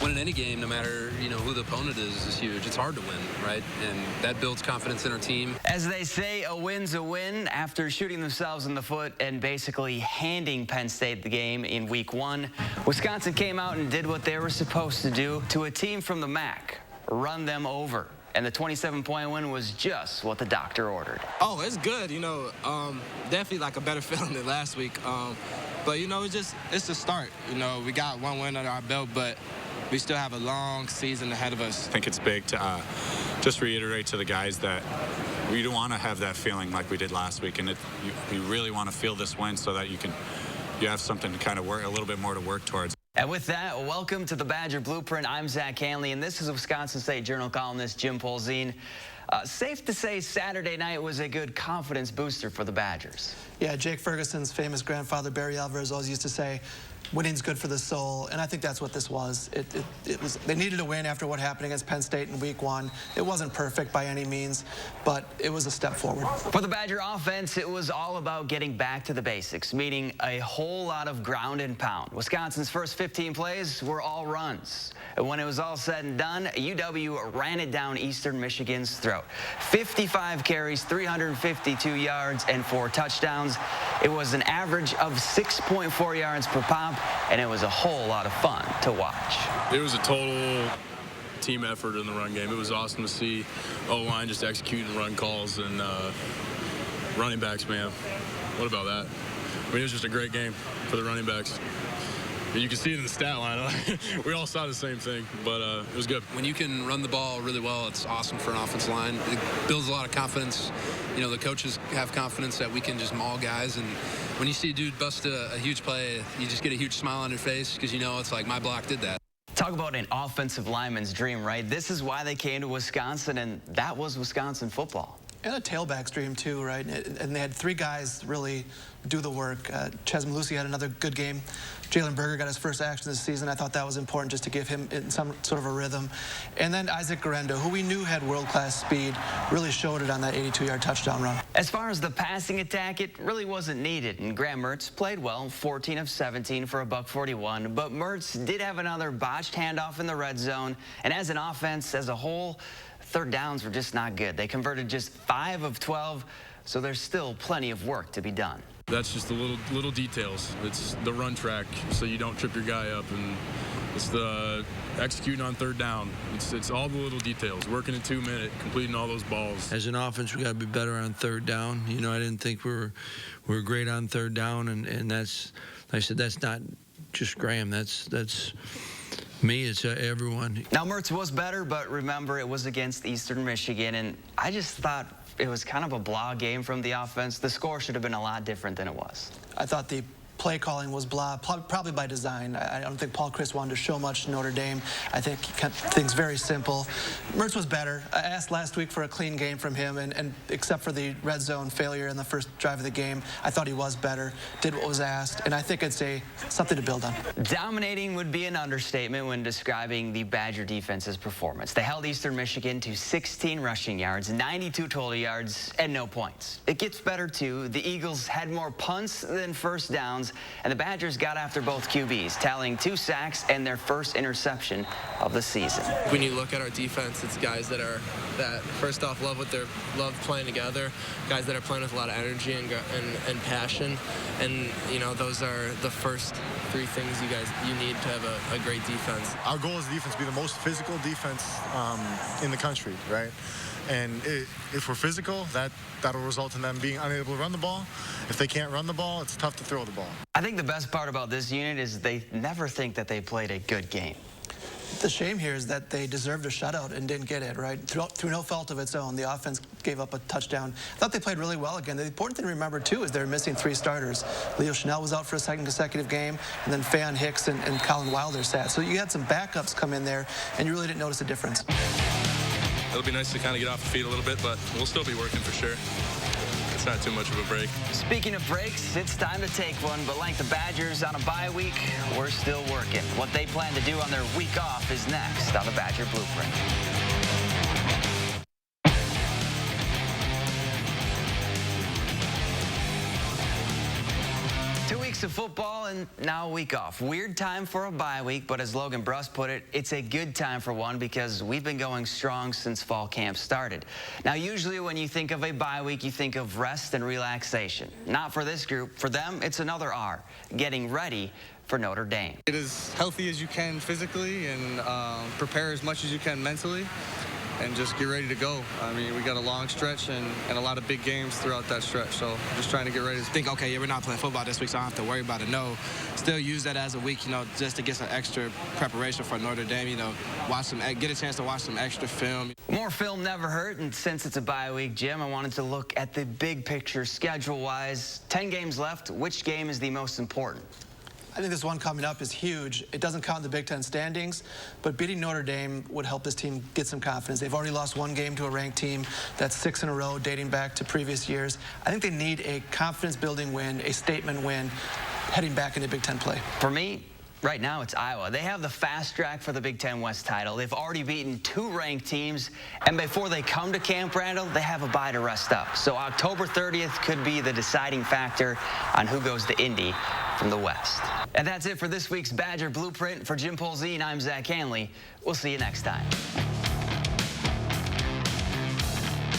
winning any game, no matter, who the opponent is huge. It's hard to win, right? And that builds confidence in our team. As they say, a win's a win. After shooting themselves in the foot and basically handing Penn State the game in week 1, Wisconsin came out and did what they were supposed to do to a team from the MAC, run them over. And the 27-point win was just what the doctor ordered. Oh, it's good, definitely like a better feeling than last week. But, it's the start. We got one win under our belt, but we still have a long season ahead of us. I think it's big to just reiterate to the guys that we don't want to have that feeling like we did last week, and we really want to feel this win so that you have something to kind of work, a little bit more to work towards. And with that, welcome to the Badger Blueprint. I'm Zach Hanley, and this is Wisconsin State Journal columnist Jim Polzin. Safe to say Saturday night was a good confidence booster for the Badgers. Yeah, Jake Ferguson's famous grandfather, Barry Alvarez, always used to say, winning's good for the soul, and I think that's what this was. It was. They needed a win after what happened against Penn State in week 1. It wasn't perfect by any means, but it was a step forward. For the Badger offense, it was all about getting back to the basics, meaning a whole lot of ground and pound. Wisconsin's first 15 plays were all runs. And when it was all said and done, UW ran it down Eastern Michigan's throat. 55 carries, 352 yards, and 4 touchdowns. It was an average of 6.4 yards per pop, and it was a whole lot of fun to watch. It was a total team effort in the run game. It was awesome to see O-line just executing run calls, and running backs, man. What about that? I mean, it was just a great game for the running backs. You can see it in the stat line. We all saw the same thing, but it was good. When you can run the ball really well, it's awesome for an offensive line. It builds a lot of confidence. The coaches have confidence that we can just maul guys. And when you see a dude bust a huge play, you just get a huge smile on your face because it's like my block did that. Talk about an offensive lineman's dream, right? This is why they came to Wisconsin, and that was Wisconsin football. And a tailback's dream, too, right? And they had 3 guys really do the work. Ches Malusi had another good game. Jalen Berger got his first action this season. I thought that was important just to give him in some sort of a rhythm. And then Isaac Garendo, who we knew had world-class speed, really showed it on that 82-yard touchdown run. As far as the passing attack, it really wasn't needed. And Graham Mertz played well, 14 of 17 for a $141. But Mertz did have another botched handoff in the red zone. And as an offense as a whole, third downs were just not good. They converted just 5 of 12, so there's still plenty of work to be done. That's just the little details. It's the run track, so you don't trip your guy up, and it's the executing on third down. It's all the little details. Working in 2 minutes, completing all those balls. As an offense, we got to be better on third down. I didn't think we were great on third down, and that's, like I said, that's not just Graham. That's me, it's everyone. Now, Mertz was better, but remember, it was against Eastern Michigan, and I just thought it was kind of a blah game from the offense. The score should have been a lot different than it was. I thought the play calling was blah, probably by design. I don't think Paul Chryst wanted to show much to Notre Dame. I think he kept things very simple. Mertz was better. I asked last week for a clean game from him, and except for the red zone failure in the first drive of the game, I thought he was better, did what was asked, and I think it's something to build on. Dominating would be an understatement when describing the Badger defense's performance. They held Eastern Michigan to 16 rushing yards, 92 total yards, and no points. It gets better, too. The Eagles had more punts than first downs, and the Badgers got after both QBs, tallying 2 sacks and their first interception of the season. When you look at our defense, it's guys that first off love playing together, guys that are playing with a lot of energy and passion, and those are the first 3 things you need to have a great defense. Our goal as a defense to be the most physical defense in the country, right? And if we're physical, that'll result in them being unable to run the ball. If they can't run the ball, it's tough to throw the ball. I think the best part about this unit is they never think that they played a good game. The shame here is that they deserved a shutout and didn't get it, right? Through no fault of its own, the offense gave up a touchdown. I thought they played really well again. The important thing to remember, too, is they're missing 3 starters. Leo Chanel was out for a second consecutive game, and then Faion Hicks and Colin Wilder sat. So you had some backups come in there, and you really didn't notice a difference. It'll be nice to kind of get off the feet a little bit, but we'll still be working for sure. It's not too much of a break. Speaking of breaks, it's time to take one, but like the Badgers on a bye week, we're still working. What they plan to do on their week off is next on the Badger Blueprint. weeks of football and now a week off. Weird time for a bye week, but as Logan Bruss put it, it's a good time for one because we've been going strong since fall camp started. Now, usually when you think of a bye week, you think of rest and relaxation. Not for this group. For them, it's another R, getting ready for Notre Dame. Get as healthy as you can physically and prepare as much as you can mentally and just get ready to go. I mean, we got a long stretch and a lot of big games throughout that stretch, so just trying to get ready. Think, okay, yeah, we're not playing football this week, so I don't have to worry about it. No, still use that as a week, just to get some extra preparation for Notre Dame, get a chance to watch some extra film. More film never hurt, and since it's a bye week, Jim, I wanted to look at the big picture schedule-wise. 10 games left. Which game is the most important? I think this one coming up is huge. It doesn't count the Big Ten standings, but beating Notre Dame would help this team get some confidence. They've already lost one game to a ranked team. That's 6 in a row, dating back to previous years. I think they need a confidence-building win, a statement win, heading back into Big Ten play. For me, right now, it's Iowa. They have the fast track for the Big Ten West title. They've already beaten 2 ranked teams, and before they come to Camp Randall, they have a bye to rest up. So October 30th could be the deciding factor on who goes to Indy from the West. And that's it for this week's Badger Blueprint. For Jim Polzine, I'm Zach Hanley. We'll see you next time.